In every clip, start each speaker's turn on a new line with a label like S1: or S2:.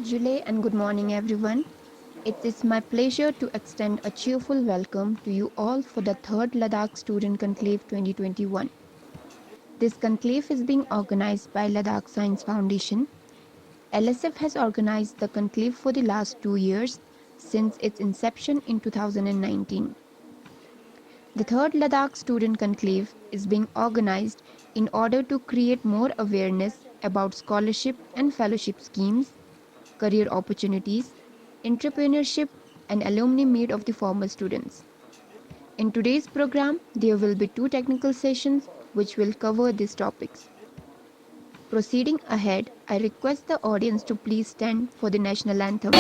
S1: Julie and good morning, everyone. It is my pleasure to extend a cheerful welcome to you all for the third Ladakh Student Conclave 2021. This conclave is being organized by Ladakh Science Foundation. LSF has organized the conclave for the last 2 years since its inception in 2019. The third Ladakh Student Conclave is being organized in order to create more awareness about scholarship and fellowship schemes, career opportunities, entrepreneurship, and alumni meet of the former students. In today's program, there will be two technical sessions which will cover these topics. Proceeding ahead, I request the audience to please stand for the national anthem.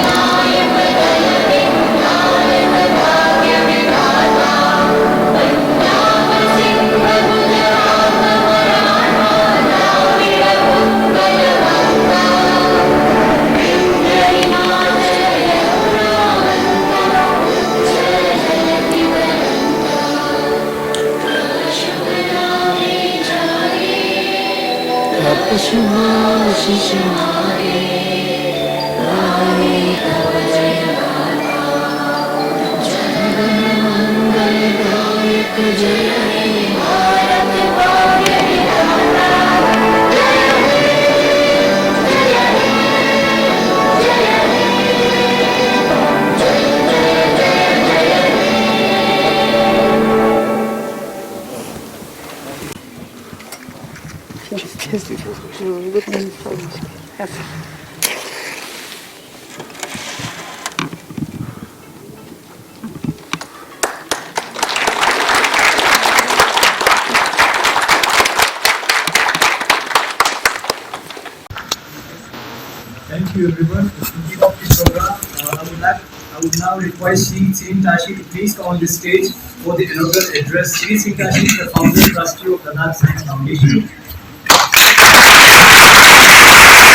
S2: Thank you everyone. To kick off this program, I would now request Shri Singh Tashi to please come on the stage for the inaugural address. Shri Singh Tashi is the founder trustee of Ladakh Science Foundation.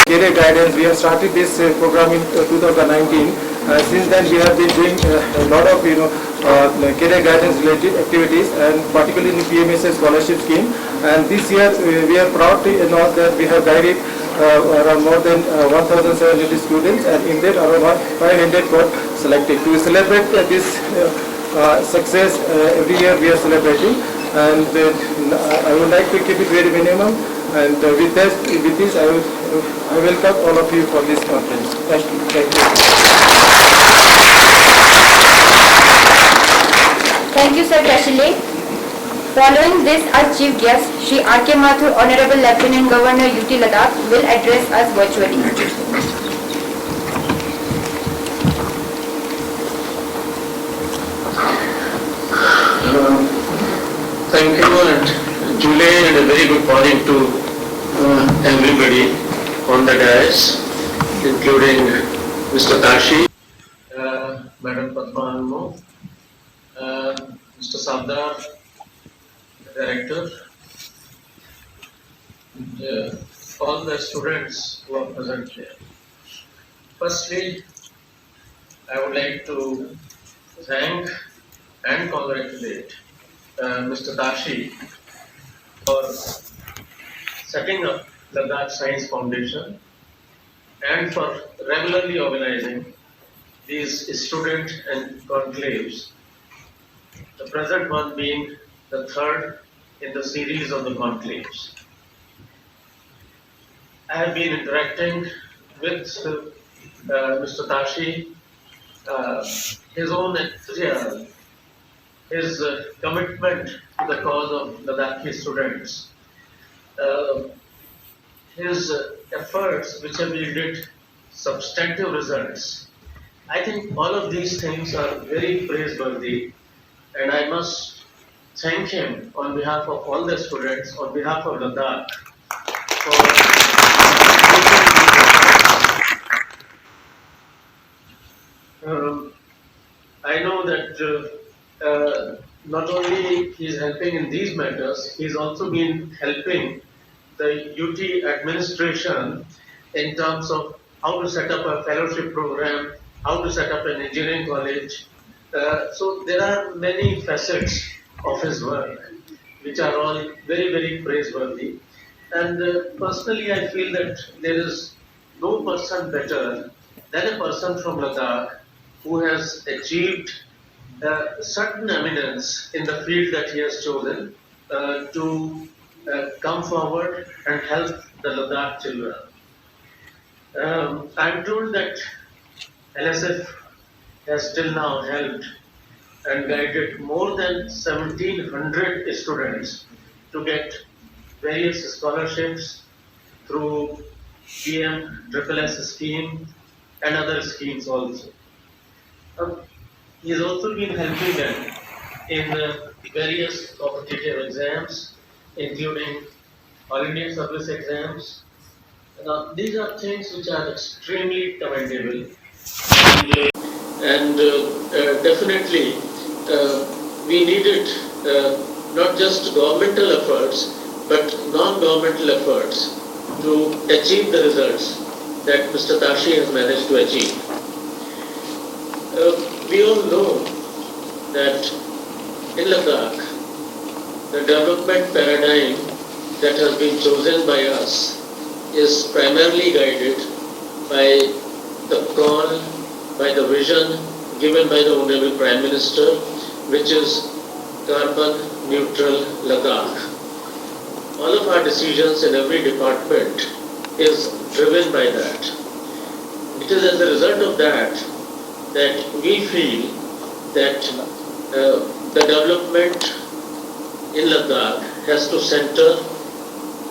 S3: Career guidance. We have started this program in 2019. Since then, we have been doing a lot of career guidance related activities, and particularly in the PMSA scholarship scheme. And this year, we are proud to announce that we have guided around more than 1,700 students, and in that around 500 got selected. To celebrate this success, every year we are celebrating, and I would like to keep it very minimum. And with this, I welcome all of you for this conference. Thank you.
S4: Thank you, Sir Kashile. Following this, our Chief Guest, Shri R.K. Mathur, Honorable Lieutenant Governor UT Ladakh, will address us virtually.
S5: Thank you, and Julie, and a very good morning to everybody on the dais, including Mr. Tashi, Madam Padma Anmo, Mr. Sardar, Director, and, all the students who are present here. Firstly, I would like to thank and congratulate Mr. Tashi for setting up Ladakh Science Foundation and for regularly organizing these student and conclaves, the present one being the third in the series of the conclaves. I have been interacting with Mr. Tashi, his own enthusiasm, his commitment to the cause of Ladakhi students, his efforts which have yielded substantive results. I think all of these things are very praiseworthy, and I must thank him on behalf of all the students, on behalf of Ladakh, for I know that not only he is helping in these matters, he has also been helping the UT administration in terms of how to set up a fellowship program, how to set up an engineering college. So there are many facets of his work which are all very, very praiseworthy. And personally, I feel that there is no person better than a person from Ladakh who has achieved certain eminence in the field that he has chosen to come forward and help the Ladakh children. I'm told that LSF has till now helped and guided more than 1,700 students to get various scholarships through PM Triple S scheme and other schemes also. He has also been helping them in various competitive exams, including All India Service exams. These are things which are extremely commendable, and definitely we needed not just governmental efforts but non-governmental efforts to achieve the results that Mr. Tashi has managed to achieve. We all know that in Ladakh, the development paradigm that has been chosen by us is primarily guided by the call, by the vision given by the Honorable Prime Minister, which is carbon neutral Ladakh. All of our decisions in every department is driven by that. It is as a result of that we feel that the development in Ladakh has to center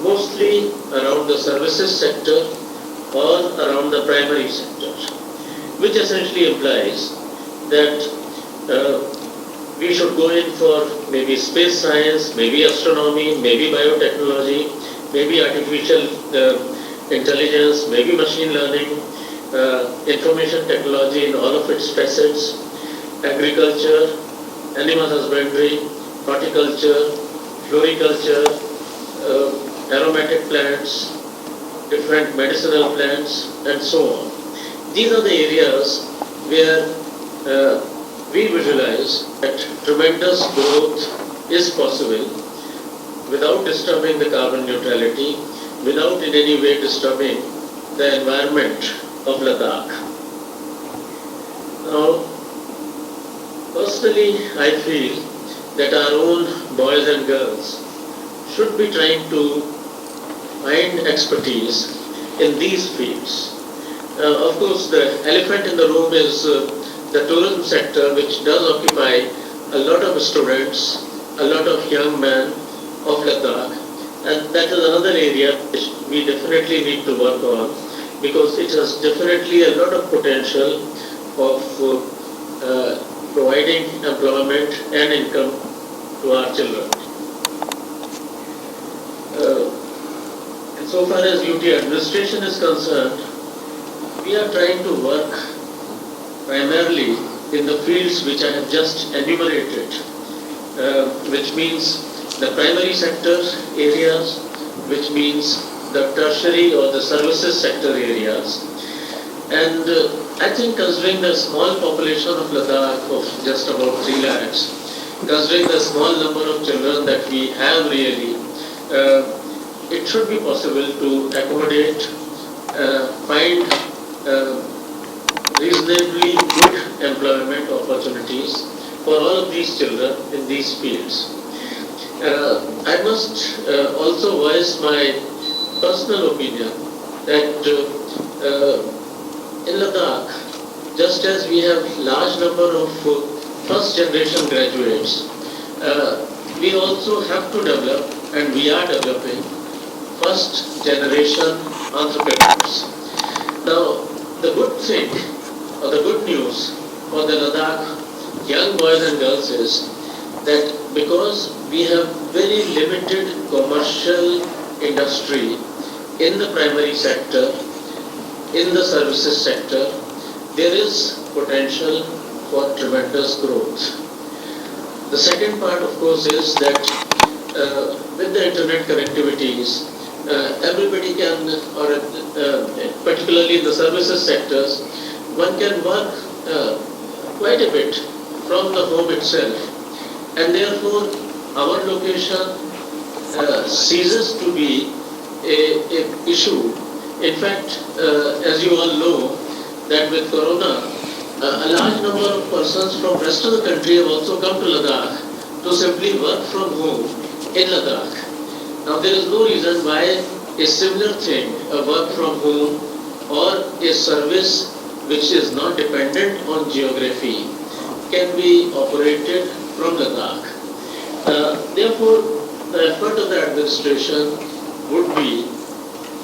S5: mostly around the services sector or around the primary sector, which essentially implies that we should go in for maybe space science, maybe astronomy, maybe biotechnology, maybe artificial intelligence, maybe machine learning, information technology in all of its facets, agriculture, animal husbandry, horticulture, floriculture, aromatic plants, different medicinal plants, and so on. These are the areas where we visualize that tremendous growth is possible without disturbing the carbon neutrality, without in any way disturbing the environment of Ladakh. Now, personally, I feel that our own boys and girls should be trying to find expertise in these fields. Of course, the elephant in the room is the tourism sector, which does occupy a lot of students, a lot of young men of Ladakh, and that is another area which we definitely need to work on, because it has definitely a lot of potential of providing employment and income to our children. So far as UT administration is concerned, we are trying to work primarily in the fields which I have just enumerated, which means the primary sector areas, which means the tertiary or the services sector areas. And I think considering the small population of Ladakh of just about 3 lakhs, considering the small number of children that we have really, it should be possible to accommodate, find reasonably good employment opportunities for all of these children in these fields. I must also voice my personal opinion that in Ladakh, just as we have large number of first generation graduates, we also have to develop, and we are developing, first generation entrepreneurs. Now, the good thing or the good news for the Ladakh young boys and girls is that because we have very limited commercial industry in the primary sector, in the services sector, there is potential for tremendous growth. The second part, of course, is that with the internet connectivities, everybody can, or particularly in the services sectors, one can work quite a bit from the home itself, and therefore our location ceases to be a issue. In fact, as you all know, that with Corona, a large number of persons from rest of the country have also come to Ladakh to simply work from home in Ladakh. Now there is no reason why a similar thing, a work from home or a service which is not dependent on geography, can be operated from Ladakh. Therefore, the effort of the administration would be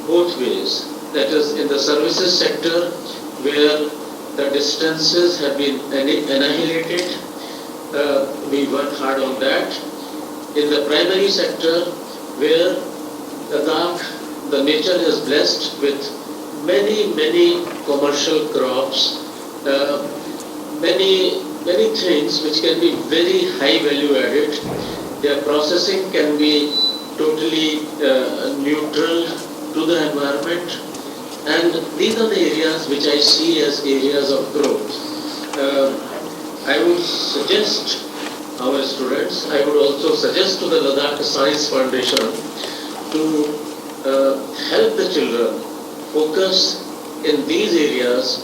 S5: both ways. That is, in the services sector, where the distances have been annihilated, we work hard on that. In the primary sector, where Ladakh, the nature is blessed with many commercial crops, many things which can be very high value added. Their processing can be totally neutral to the environment, and these are the areas which I see as areas of growth. I would suggest our students, I would also suggest to the Ladakh Science Foundation to help the children focus in these areas,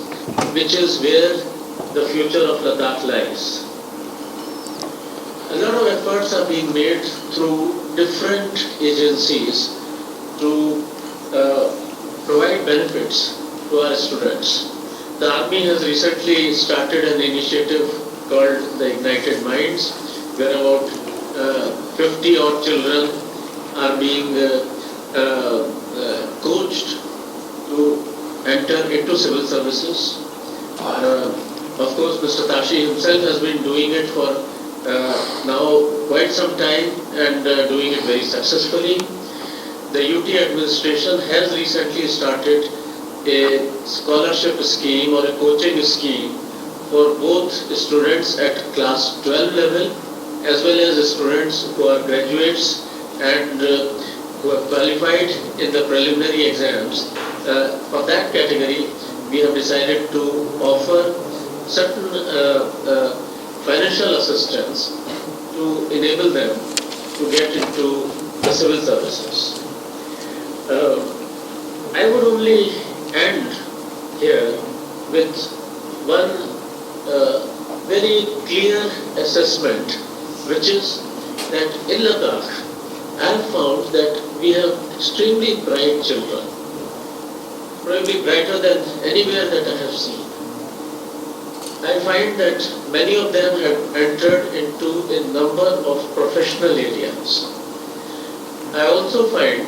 S5: which is where the future of Ladakh lies. A lot of efforts are being made through different agencies to provide benefits to our students. The Army has recently started an initiative called the Ignited Minds, where about 50 odd children are being coached to enter into civil services. Of course, Mr. Tashi himself has been doing it for now quite some time and doing it very successfully. The UT administration has recently started a scholarship scheme or a coaching scheme for both students at class 12 level as well as students who are graduates and who have qualified in the preliminary exams. For that category, we have decided to offer certain financial assistance to enable them to get into the civil services. I would only end here with one very clear assessment, which is that in Ladakh, I have found that we have extremely bright children, probably brighter than anywhere that I have seen. I find that many of them have entered into a number of professional areas. I also find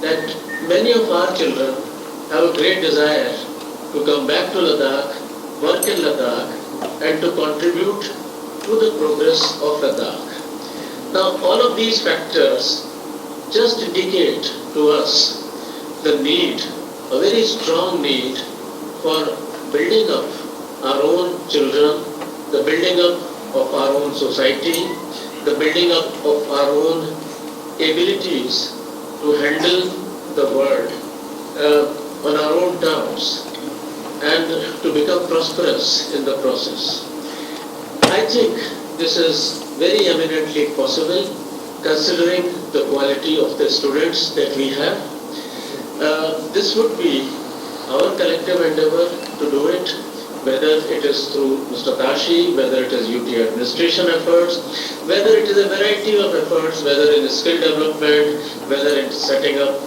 S5: that many of our children have a great desire to come back to Ladakh, work in Ladakh, and to contribute to the progress of Ladakh. Now, all of these factors just indicate to us the need, a very strong need for building up our own children, the building up of our own society, the building up of our own abilities to handle the world on our own terms and to become prosperous in the process. I think this is very eminently possible considering the quality of the students that we have. This would be our collective endeavor to do it, whether it is through Mr. Tashi, whether it is UT administration efforts, whether it is a variety of efforts, whether in skill development, whether in setting up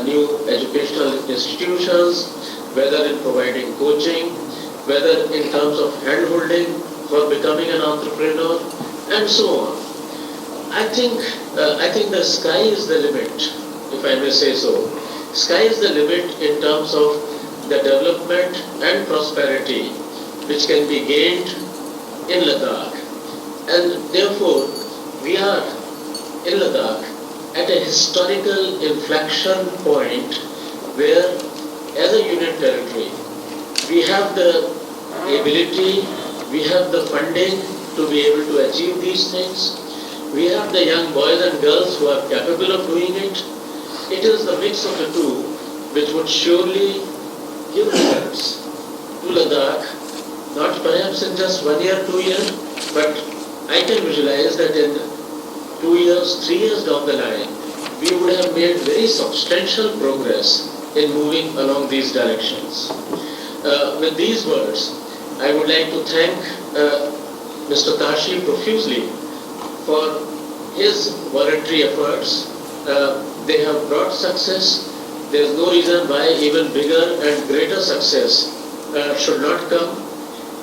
S5: new educational institutions, whether in providing coaching, whether in terms of hand-holding for becoming an entrepreneur, and so on. I think the sky is the limit, if I may say so. Sky is the limit in terms of the development and prosperity which can be gained in Ladakh. And therefore, we are in Ladakh at a historical inflection point where, as a union territory, we have the ability, we have the funding to be able to achieve these things. We have the young boys and girls who are capable of doing it. It is the mix of the two which would surely give results to Ladakh, not perhaps in just 1 year, 2 years, but I can visualize that in 2 years, 3 years down the line, we would have made very substantial progress in moving along these directions. With these words, I would like to thank Mr. Tashi profusely for his voluntary efforts. They have brought success. There is no reason why even bigger and greater success should not come.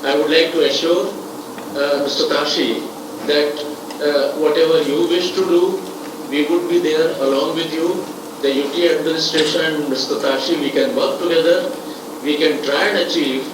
S5: I would like to assure Mr. Tashi that whatever you wish to do, we would be there along with you. The UT administration and Mr. Tashi, we can work together. We can try and achieve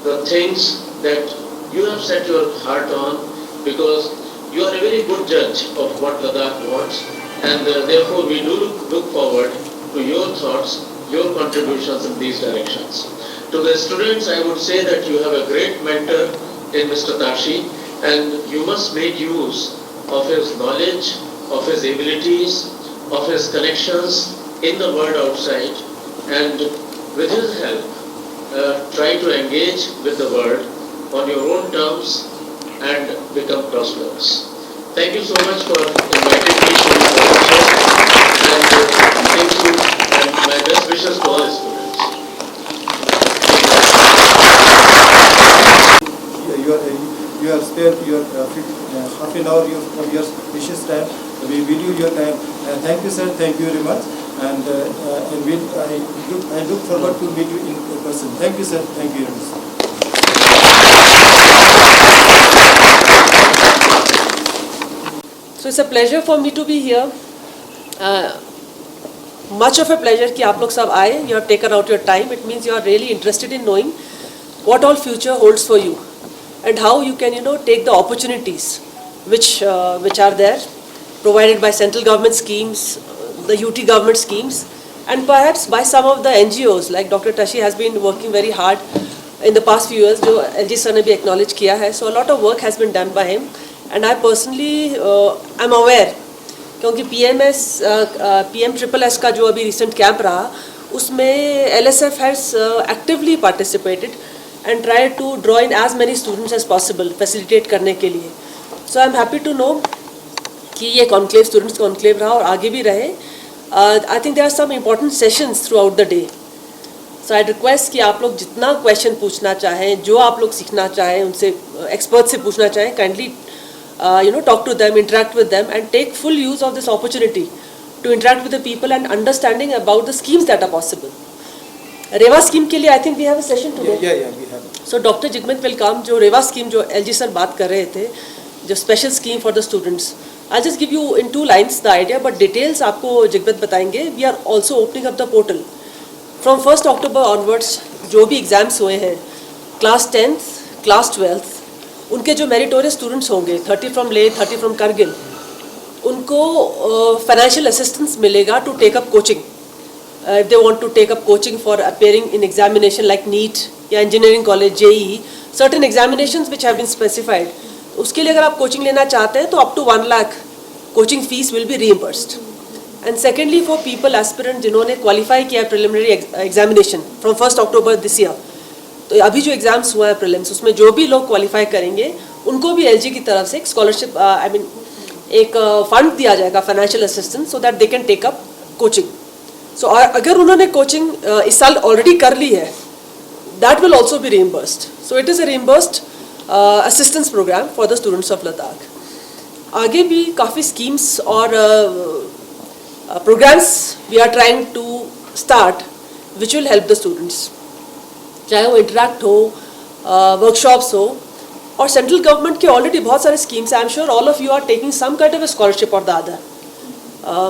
S5: the things that you have set your heart on, because you are a very good judge of what Ladakh wants, and therefore we do look forward to your thoughts, your contributions in these directions. To the students, I would say that you have a great mentor in Mr. Tashi, and you must make use of his knowledge, of his abilities, of his connections in the world outside, and with his help, try to engage with the world on your own terms and become prosperous. Thank you so much for inviting me to this lecture, and thank you, and my best wishes to all the students.
S3: You have spared your half an hour of your precious time. We value your time. Thank you, sir. Thank you very much. And I look forward to meet you in person. Thank you, sir. Thank you very much.
S6: So it's a pleasure for me to be here. Much of a pleasure कि आप लोग सब आए. You have taken out your time. It means you are really interested in knowing what all future holds for you, and how you can take the opportunities which are there, provided by central government schemes, the UT government schemes, and perhaps by some of the NGOs like Dr. Tashi has been working very hard in the past few years, जो LG sir ने भी acknowledge किया है. So a lot of work has been done by him, and I personally am aware, क्योंकि PM-SSS का जो अभी recent camp रहा, उसमें LSF has actively participated and tried to draw in as many students as possible, facilitate करने के लिए. So I'm happy to know कि ये conclave students conclave रहा और आगे भी रहे. I think there are some important sessions throughout the day. So I request कि आप लोग जितना question पूछना चाहें, जो आप लोग सीखना चाहें, उनसे experts से पूछना चाहें, kindly talk to them, interact with them, and take full use of this opportunity to interact with the people and understanding about the schemes that are possible. Rewa scheme के लिए I think we have a session today.
S3: Yeah, we have.
S6: So Dr. Jigment will come. जो रेवा scheme जो LG sir बात कर रहे थे, जो special scheme for the students. I'll just give you in 2 lines the idea, but details आपको जिगमत बताएंगे. We are also opening up the portal. From 1st October onwards, जो भी exams हुए हैं, class 10th, class 12th, उनके जो meritorious students होंगे, 30 from Leh, 30 from Kargil, उनको financial assistance मिलेगा to take up coaching. If they want to take up coaching for appearing in examination like NEET या engineering college, JEE, certain examinations which have been specified, उसके लिए अगर आप coaching लेना चाहते हैं तो up to 1 lakh coaching fees will be reimbursed. And secondly, for people aspirant जिन्होंने qualify किया preliminary examination from 1st October this year, तो अभी जो exams हुआ है prelims, उसमें जो भी लोग qualify करेंगे उनको भी LG की तरफ से एक scholarship एक fund दिया जाएगा, financial assistance, so that they can take up coaching. So अगर उन्होंने coaching इस साल already कर ली है, that will also be reimbursed. So it is a reimbursed assistance program for the students of Ladakh. आगे भी काफ़ी schemes और programs we are trying to start which will help the students. चाहे वो interact हो, workshops हो, और central government के already बहुत सारे schemes. I am sure all of you are taking some kind of a scholarship or the other.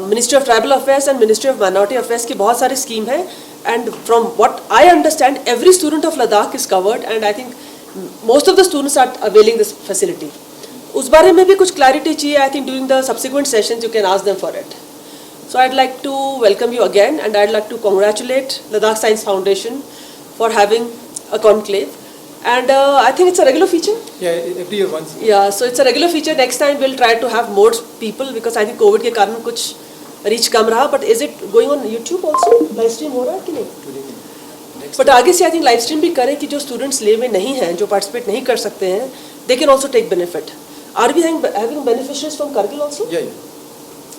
S6: Ministry of Tribal Affairs and Ministry of Minority Affairs की बहुत सारे scheme हैं, and from what I understand, every student of Ladakh is covered, and I think most of the students are availing this facility. उस बारे में भी कुछ clarity चाहिए. I think during the subsequent sessions you can ask them for it. So I'd like to welcome you again, and I'd like to congratulate Ladakh Science Foundation for having a conclave. And I think it's a regular feature.
S3: Yeah, every year once.
S6: Yeah, so it's a regular feature. Next time we'll try to have more people, because I think COVID के कारण कुछ reach कम रहा. But is it going on YouTube also? Live stream हो रहा है कि नहीं? But आगे से I think live stream भी करें कि जो students ले में नहीं हैं, जो participate नहीं कर सकते हैं, they can also take benefit. Are we having beneficiaries from Kargil also?
S3: Yeah.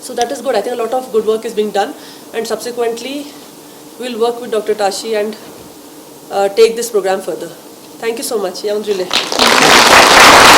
S6: So that is good. I think a lot of good work is being done, and subsequently we'll work with Dr. Tashi and take this program further. Thank you so much. Yaundrile.